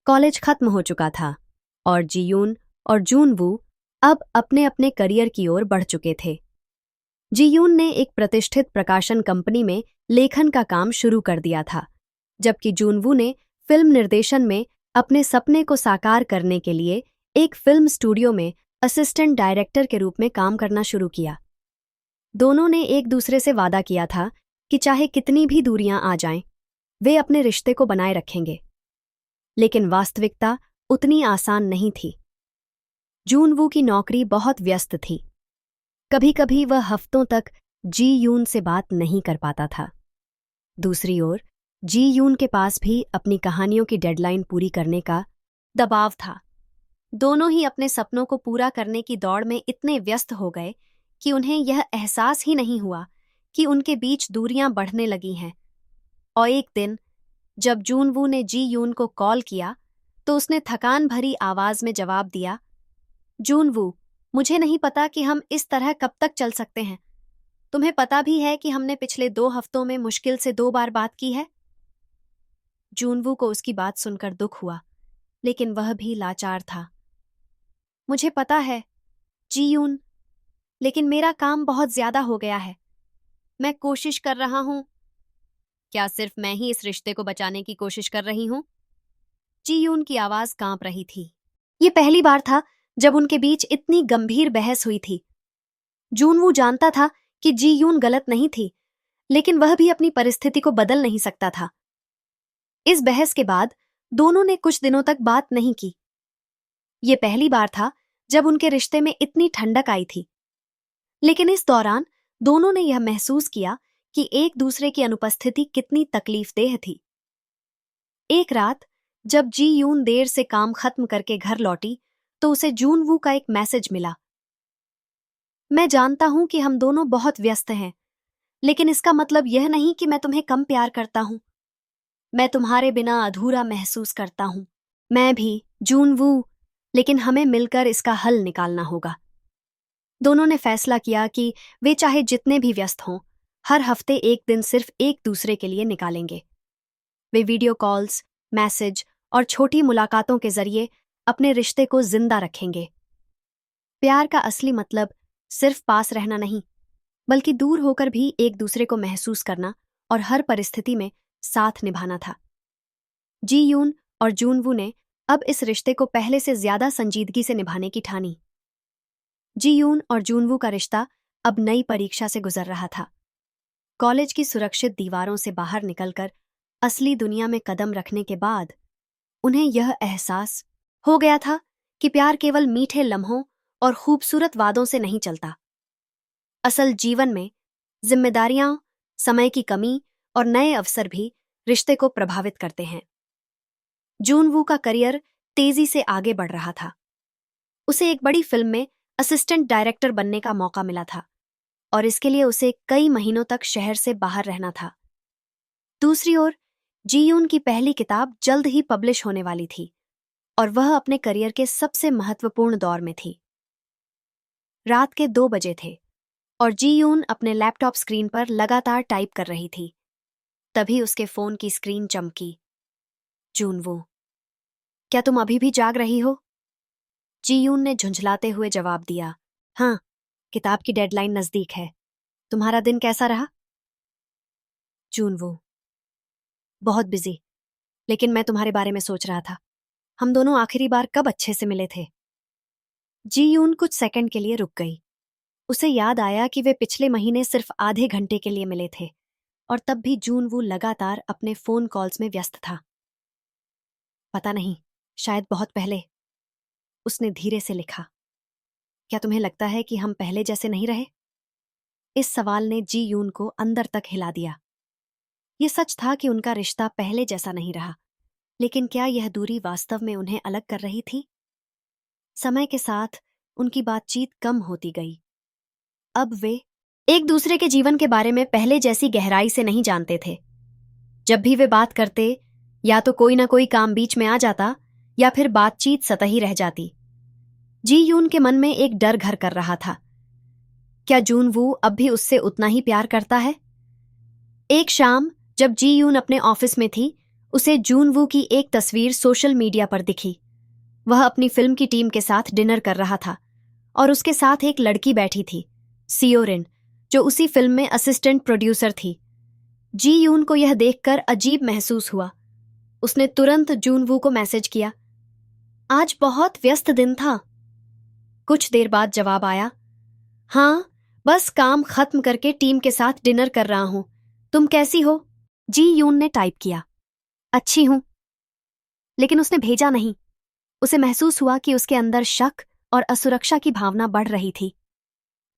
College खत्म हो चुका था और जीयून और जूनवू अब अपने अपने करियर की ओर बढ़ चुके थे। जीयून ने एक प्रतिष्ठित प्रकाशन कंपनी में लेखन का काम शुरू कर दिया था, जबकि जूनवू ने फिल्म निर्देशन में अपने सपने को साकार करने के लिए एक फिल्म स्टूडियो में असिस्टेंट डायरेक्टर के रूप में काम करना शुरू किया। दोनों ने एक दूसरे से वादा किया था कि चाहे कितनी भी दूरियां आ जाएं, वे अपने रिश्ते को बनाए रखेंगे। लेकिन वास्तविकता उतनी आसान नहीं थी। जूनवू की नौकरी बहुत व्यस्त थी। कभी कभी वह हफ्तों तक जी यून से बात नहीं कर पाता था। दूसरी ओर जी यून के पास भी अपनी कहानियों की डेडलाइन पूरी करने का दबाव था। दोनों ही अपने सपनों को पूरा करने की दौड़ में इतने व्यस्त हो गए कि उन्हें यह एहसास ही नहीं हुआ कि उनके बीच दूरियां बढ़ने लगी हैं। और एक दिन जब जूनवू ने जी यून को कॉल किया तो उसने थकान भरी आवाज में जवाब दिया, जूनवू, मुझे नहीं पता कि हम इस तरह कब तक चल सकते हैं। तुम्हें पता भी है कि हमने पिछले 2 हफ्तों में मुश्किल से 2 बार बात की है। जूनवू को उसकी बात सुनकर दुख हुआ, लेकिन वह भी लाचार था। मुझे पता है जी यून, लेकिन मेरा काम बहुत ज्यादा हो गया है। मैं कोशिश कर रहा हूं। क्या सिर्फ मैं ही इस रिश्ते को बचाने की कोशिश कर रही हूं? जी यून की आवाज कांप रही थी। ये पहली बार था जब उनके बीच इतनी गंभीर बहस हुई थी। जूनवू जानता था कि जी यून गलत नहीं थी, लेकिन वह भी अपनी परिस्थिति को बदल नहीं सकता था। इस बहस के बाद दोनों ने कुछ दिनों तक बात नहीं की। ये पहली बार था जब उनके रिश्ते में इतनी ठंडक आई थी। लेकिन इस दौरान दोनों ने यह महसूस किया कि एक दूसरे की अनुपस्थिति कितनी तकलीफदेह थी। एक रात जब जी यून देर से काम खत्म करके घर लौटी तो उसे जूनवू का एक मैसेज मिला। मैं जानता हूं कि हम दोनों बहुत व्यस्त हैं, लेकिन इसका मतलब यह नहीं कि मैं तुम्हें कम प्यार करता हूं। मैं तुम्हारे बिना अधूरा महसूस करता हूं। मैं भी, जूनवू, लेकिन हमें मिलकर इसका हल निकालना होगा। दोनों ने फैसला किया कि वे चाहे जितने भी व्यस्त हों, हर हफ्ते एक दिन सिर्फ एक दूसरे के लिए निकालेंगे। वे वीडियो कॉल्स, मैसेज और छोटी मुलाकातों के जरिए अपने रिश्ते को जिंदा रखेंगे। प्यार का असली मतलब सिर्फ पास रहना नहीं, बल्कि दूर होकर भी एक दूसरे को महसूस करना और हर परिस्थिति में साथ निभाना था। जी यून और जूनवू ने अब इस रिश्ते को पहले से ज्यादा संजीदगी से निभाने की ठानी। जी यून और जूनवू का रिश्ता अब नई परीक्षा से गुजर रहा था। कॉलेज की सुरक्षित दीवारों से बाहर निकलकर असली दुनिया में कदम रखने के बाद उन्हें यह एहसास हो गया था कि प्यार केवल मीठे लम्हों और खूबसूरत वादों से नहीं चलता। असल जीवन में जिम्मेदारियां, समय की कमी और नए अवसर भी रिश्ते को प्रभावित करते हैं। जूनवू का करियर तेजी से आगे बढ़ रहा था। उसे एक बड़ी फिल्म में असिस्टेंट डायरेक्टर बनने का मौका मिला था और इसके लिए उसे कई महीनों तक शहर से बाहर रहना था। दूसरी ओर जीयून की पहली किताब जल्द ही पब्लिश होने वाली थी और वह अपने करियर के सबसे महत्वपूर्ण दौर में थी। रात के 2 बजे थे और जीयून अपने लैपटॉप स्क्रीन पर लगातार टाइप कर रही थी। तभी उसके फोन की स्क्रीन चमकी। जूनवू, क्या तुम अभी भी जाग रही हो? जीयून ने झुंझलाते हुए जवाब दिया, हाँ, किताब की डेडलाइन नजदीक है। तुम्हारा दिन कैसा रहा? जूनवू, बहुत बिजी, लेकिन मैं तुम्हारे बारे में सोच रहा था। हम दोनों आखिरी बार कब अच्छे से मिले थे? जीयून कुछ सेकंड के लिए रुक गई। उसे याद आया कि वे पिछले महीने सिर्फ आधे घंटे के लिए मिले थे और तब भी जूनवू लगातार अपने फोन कॉल्स में व्यस्त था। पता नहीं, शायद बहुत पहले, उसने धीरे से लिखा। क्या तुम्हें लगता है कि हम पहले जैसे नहीं रहे? इस सवाल ने जीयून को अंदर तक हिला दिया। यह सच था कि उनका रिश्ता पहले जैसा नहीं रहा, लेकिन क्या यह दूरी वास्तव में उन्हें अलग कर रही थी? समय के साथ उनकी बातचीत कम होती गई। अब वे एक दूसरे के जीवन के बारे में पहले जैसी गहराई से नहीं जानते थे। जब भी वे बात करते, या तो कोई ना कोई काम बीच में आ जाता या फिर बातचीत सतही रह जाती। जीयून के मन में एक डर घर कर रहा था। क्या जूनवू अब भी उससे उतना ही प्यार करता है? एक शाम जब जीयून अपने ऑफिस में थी, उसे जूनवू की एक तस्वीर सोशल मीडिया पर दिखी। वह अपनी फिल्म की टीम के साथ डिनर कर रहा था और उसके साथ एक लड़की बैठी थी, सियोरिन, जो उसी फिल्म में असिस्टेंट प्रोड्यूसर थी। जी यून को यह देखकर अजीब महसूस हुआ। उसने तुरंत जूनवू को मैसेज किया, आज बहुत व्यस्त दिन था। कुछ देर बाद जवाब आया, हाँ, बस काम खत्म करके टीम के साथ डिनर कर रहा हूं। तुम कैसी हो? जी यून ने टाइप किया, अच्छी हूं। लेकिन उसने भेजा नहीं। उसे महसूस हुआ कि उसके अंदर शक और असुरक्षा की भावना बढ़ रही थी।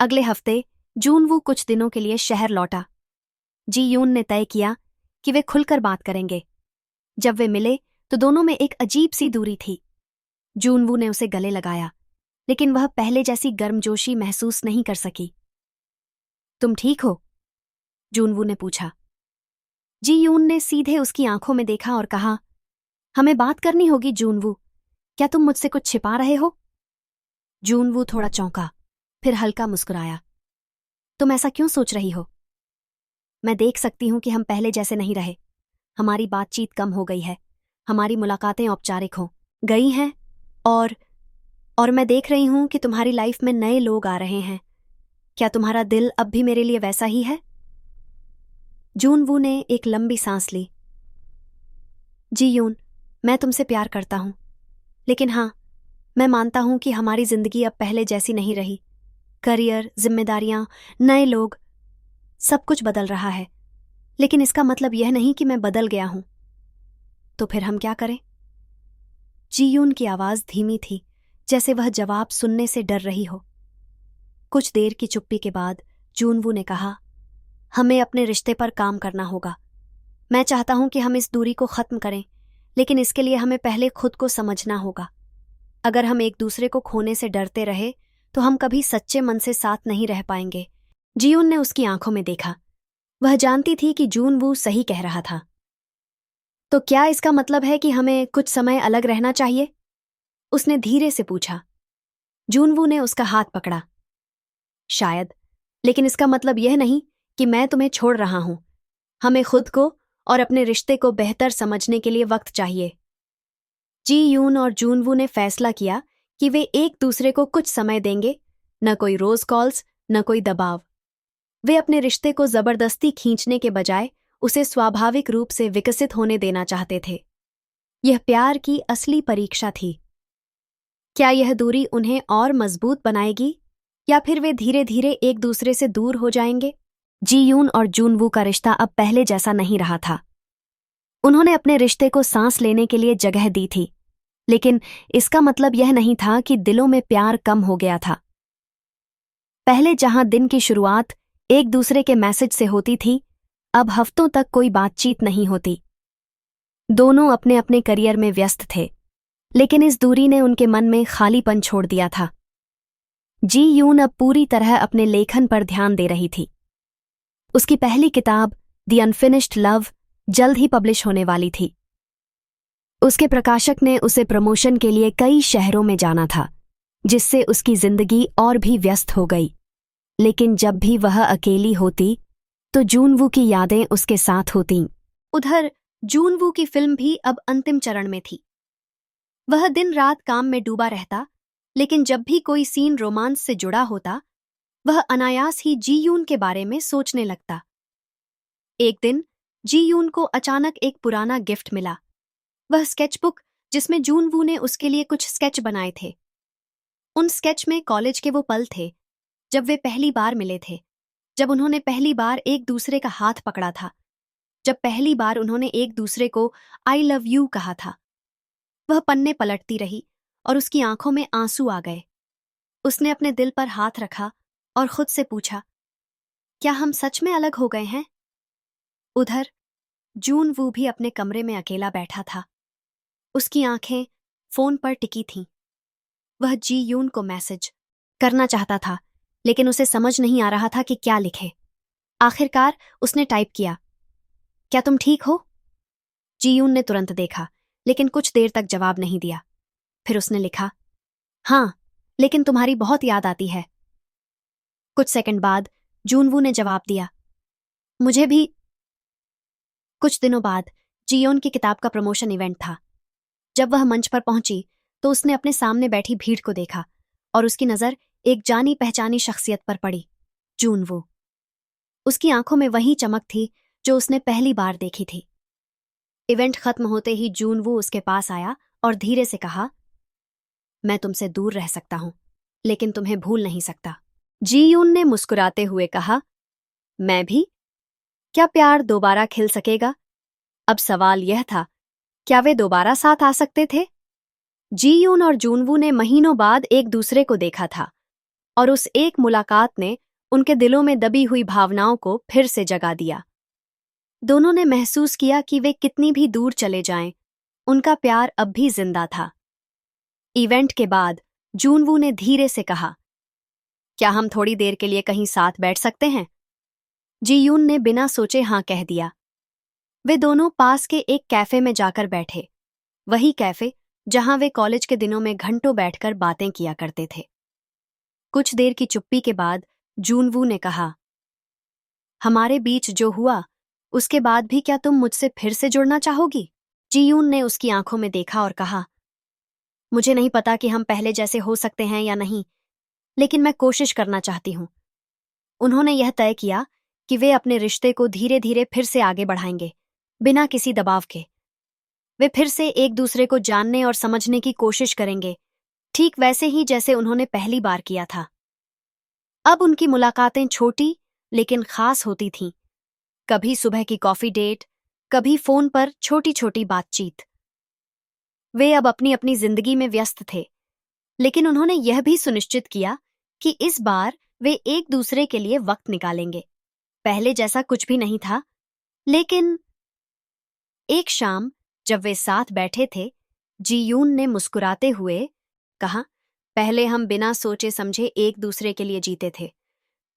अगले हफ्ते जूनवू कुछ दिनों के लिए शहर लौटा। जी यून ने तय किया कि वे खुलकर बात करेंगे। जब वे मिले तो दोनों में एक अजीब सी दूरी थी। जूनवू ने उसे गले लगाया, लेकिन वह पहले जैसी गर्मजोशी महसूस नहीं कर सकी। तुम ठीक हो? जूनवू ने पूछा। जी यून ने सीधे उसकी आंखों में देखा और कहा, हमें बात करनी होगी जूनवू। क्या तुम मुझसे कुछ छिपा रहे हो? जूनवू थोड़ा चौंका, फिर हल्का मुस्कुराया। तुम ऐसा क्यों सोच रही हो? मैं देख सकती हूं कि हम पहले जैसे नहीं रहे। हमारी बातचीत कम हो गई है, हमारी मुलाकातें औपचारिक हो गई हैं और मैं देख रही हूं कि तुम्हारी लाइफ में नए लोग आ रहे हैं। क्या तुम्हारा दिल अब भी मेरे लिए वैसा ही है? जूनवू ने एक लंबी सांस ली। जी यून, मैं तुमसे प्यार करता हूं, लेकिन हाँ, मैं मानता हूं कि हमारी जिंदगी अब पहले जैसी नहीं रही। करियर, जिम्मेदारियां, नए लोग, सब कुछ बदल रहा है। लेकिन इसका मतलब यह नहीं कि मैं बदल गया हूं। तो फिर हम क्या करें? जी यून की आवाज धीमी थी, जैसे वह जवाब सुनने से डर रही हो। कुछ देर की चुप्पी के बाद जूनवू ने कहा, हमें अपने रिश्ते पर काम करना होगा। मैं चाहता हूं कि हम इस दूरी को खत्म करें, लेकिन इसके लिए हमें पहले खुद को समझना होगा। अगर हम एक दूसरे को खोने से डरते रहे तो हम कभी सच्चे मन से साथ नहीं रह पाएंगे। जियून ने उसकी आंखों में देखा। वह जानती थी कि जूनवू सही कह रहा था। तो क्या इसका मतलब है कि हमें कुछ समय अलग रहना चाहिए? उसने धीरे से पूछा। जूनवू ने उसका हाथ पकड़ा। शायद, लेकिन इसका मतलब यह नहीं कि मैं तुम्हें छोड़ रहा हूं। हमें खुद को और अपने रिश्ते को बेहतर समझने के लिए वक्त चाहिए। जी यून और जूनवू ने फैसला किया कि वे एक दूसरे को कुछ समय देंगे, न कोई रोज कॉल्स, न कोई दबाव। वे अपने रिश्ते को जबरदस्ती खींचने के बजाय उसे स्वाभाविक रूप से विकसित होने देना चाहते थे। यह प्यार की असली परीक्षा थी। क्या यह दूरी उन्हें और मजबूत बनाएगी या फिर वे धीरे धीरे एक दूसरे से दूर हो जाएंगे? जी यून और जूनवू का रिश्ता अब पहले जैसा नहीं रहा था। उन्होंने अपने रिश्ते को सांस लेने के लिए जगह दी थी, लेकिन इसका मतलब यह नहीं था कि दिलों में प्यार कम हो गया था। पहले जहां दिन की शुरुआत एक दूसरे के मैसेज से होती थी, अब हफ्तों तक कोई बातचीत नहीं होती। दोनों अपने अपने करियर में व्यस्त थे, लेकिन इस दूरी ने उनके मन में खालीपन छोड़ दिया था। जी यून अब पूरी तरह अपने लेखन पर ध्यान दे रही थी। उसकी पहली किताब द अनफिनिश्ड लव जल्द ही पब्लिश होने वाली थी। उसके प्रकाशक ने उसे प्रमोशन के लिए कई शहरों में जाना था, जिससे उसकी जिंदगी और भी व्यस्त हो गई। लेकिन जब भी वह अकेली होती तो जूनवू की यादें उसके साथ होतीं। उधर जूनवू की फिल्म भी अब अंतिम चरण में थी। वह दिन रात काम में डूबा रहता, लेकिन जब भी कोई सीन रोमांस से जुड़ा होता, वह अनायास ही जी यून के बारे में सोचने लगता। एक दिन जी यून को अचानक एक पुराना गिफ्ट मिला। वह स्केचबुक जिसमें जूनवू ने उसके लिए कुछ स्केच बनाए थे। उन स्केच में कॉलेज के वो पल थे जब वे पहली बार मिले थे, जब उन्होंने पहली बार एक दूसरे का हाथ पकड़ा था, जब पहली बार उन्होंने एक दूसरे को आई लव यू कहा था। वह पन्ने पलटती रही और उसकी आंखों में आंसू आ गए। उसने अपने दिल पर हाथ रखा और खुद से पूछा, क्या हम सच में अलग हो गए हैं? उधर जूनवू भी अपने कमरे में अकेला बैठा था। उसकी आंखें फोन पर टिकी थीं। वह जी यून को मैसेज करना चाहता था, लेकिन उसे समझ नहीं आ रहा था कि क्या लिखे। आखिरकार उसने टाइप किया, क्या तुम ठीक हो? जी यून ने तुरंत देखा, लेकिन कुछ देर तक जवाब नहीं दिया। फिर उसने लिखा, हाँ, लेकिन तुम्हारी बहुत याद आती है। कुछ सेकंड बाद जूनवू ने जवाब दिया, मुझे भी। कुछ दिनों बाद जियोन की किताब का प्रमोशन इवेंट था। जब वह मंच पर पहुंची तो उसने अपने सामने बैठी भीड़ को देखा और उसकी नजर एक जानी पहचानी शख्सियत पर पड़ी, जूनवू। उसकी आंखों में वही चमक थी जो उसने पहली बार देखी थी। इवेंट खत्म होते ही जूनवू उसके पास आया और धीरे से कहा, मैं तुमसे दूर रह सकता हूं, लेकिन तुम्हें भूल नहीं सकता। जीयून ने मुस्कुराते हुए कहा, मैं भी? क्या प्यार दोबारा खिल सकेगा? अब सवाल यह था, क्या वे दोबारा साथ आ सकते थे? जीयून और जूनवू ने महीनों बाद एक दूसरे को देखा था और उस एक मुलाकात ने उनके दिलों में दबी हुई भावनाओं को फिर से जगा दिया। दोनों ने महसूस किया कि वे कितनी भी दूर चले जाएं, उनका प्यार अब भी जिंदा था। इवेंट के बाद जूनवू ने धीरे से कहा, क्या हम थोड़ी देर के लिए कहीं साथ बैठ सकते हैं? जीयून ने बिना सोचे हाँ कह दिया। वे दोनों पास के एक कैफे में जाकर बैठे, वही कैफे जहां वे कॉलेज के दिनों में घंटों बैठकर बातें किया करते थे। कुछ देर की चुप्पी के बाद जूनवू ने कहा, हमारे बीच जो हुआ उसके बाद भी क्या तुम मुझसे फिर से जुड़ना चाहोगी? जीयून ने उसकी आंखों में देखा और कहा, मुझे नहीं पता कि हम पहले जैसे हो सकते हैं या नहीं, लेकिन मैं कोशिश करना चाहती हूं। उन्होंने यह तय किया कि वे अपने रिश्ते को धीरे धीरे फिर से आगे बढ़ाएंगे, बिना किसी दबाव के। वे फिर से एक दूसरे को जानने और समझने की कोशिश करेंगे, ठीक वैसे ही जैसे उन्होंने पहली बार किया था। अब उनकी मुलाकातें छोटी लेकिन खास होती थीं। कभी सुबह की कॉफी डेट, कभी फोन पर छोटी छोटी बातचीत। वे अब अपनी अपनी जिंदगी में व्यस्त थे, लेकिन उन्होंने यह भी सुनिश्चित किया कि इस बार वे एक दूसरे के लिए वक्त निकालेंगे। पहले जैसा कुछ भी नहीं था, लेकिन एक शाम जब वे साथ बैठे थे, जीयून ने मुस्कुराते हुए कहा, पहले हम बिना सोचे समझे एक दूसरे के लिए जीते थे,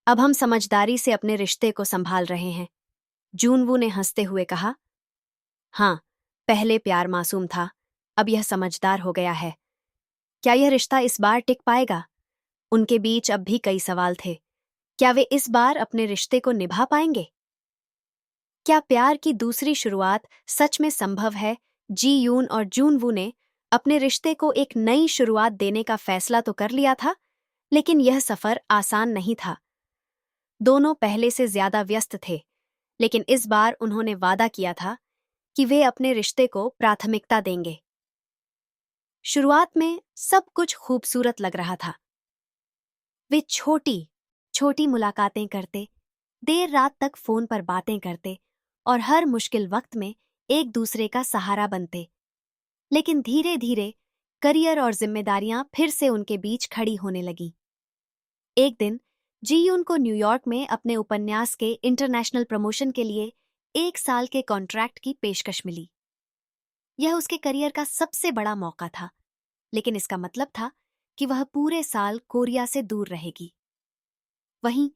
अब हम समझदारी से अपने रिश्ते को संभाल रहे हैं। जूनवू ने हंसते हुए कहा, हाँ, पहले प्यार मासूम था, अब यह समझदार हो गया है। क्या यह रिश्ता इस बार टिक पाएगा? उनके बीच अब भी कई सवाल थे। क्या वे इस बार अपने रिश्ते को निभा पाएंगे? क्या प्यार की दूसरी शुरुआत सच में संभव है? जीयून और जूनवू ने अपने रिश्ते को एक नई शुरुआत देने का फैसला तो कर लिया था, लेकिन यह सफर आसान नहीं था। दोनों पहले से ज्यादा व्यस्त थे, लेकिन इस बार उन्होंने वादा किया था कि वे अपने रिश्ते को प्राथमिकता देंगे। शुरुआत में सब कुछ खूबसूरत लग रहा था। वे छोटी छोटी मुलाकातें करते, देर रात तक फोन पर बातें करते और हर मुश्किल वक्त में एक दूसरे का सहारा बनते। लेकिन धीरे धीरे करियर और जिम्मेदारियां फिर से उनके बीच खड़ी होने लगीं। एक दिन जीयून को न्यूयॉर्क में अपने उपन्यास के इंटरनेशनल प्रमोशन के लिए 1 साल के कॉन्ट्रैक्ट की पेशकश मिली। यह उसके करियर का सबसे बड़ा मौका था, लेकिन इसका मतलब था कि वह पूरे साल कोरिया से दूर रहेगी। वहीं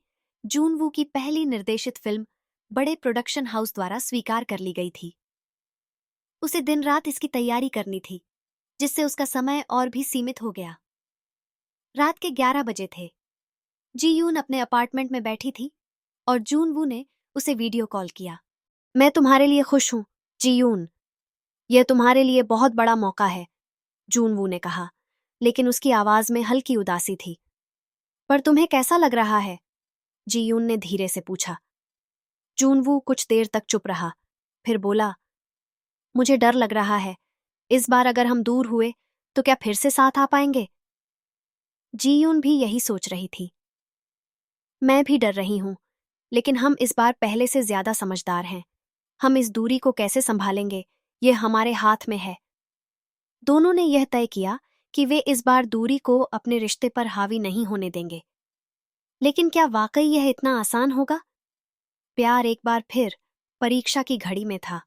जूनवू की पहली निर्देशित फिल्म बड़े प्रोडक्शन हाउस द्वारा स्वीकार कर ली गई थी। उसे दिन रात इसकी तैयारी करनी थी, जिससे उसका समय और भी सीमित हो गया। रात के 11 बजे थे। जीयून अपने अपार्टमेंट में बैठी थी और जूनवू ने उसे वीडियो कॉल किया। मैं तुम्हारे लिए खुश हूं, जीयून। यह तुम्हारे लिए बहुत बड़ा मौका है, जूनवू ने कहा, लेकिन उसकी आवाज में हल्की उदासी थी। पर तुम्हें कैसा लग रहा है? जीयून ने धीरे से पूछा। जूनवू कुछ देर तक चुप रहा, फिर बोला, मुझे डर लग रहा है। इस बार अगर हम दूर हुए तो क्या फिर से साथ आ पाएंगे? जीयून भी यही सोच रही थी। मैं भी डर रही हूं, लेकिन हम इस बार पहले से ज्यादा समझदार हैं। हम इस दूरी को कैसे संभालेंगे, ये हमारे हाथ में है। दोनों ने यह तय किया कि वे इस बार दूरी को अपने रिश्ते पर हावी नहीं होने देंगे। लेकिन क्या वाकई यह इतना आसान होगा? प्यार एक बार फिर परीक्षा की घड़ी में था।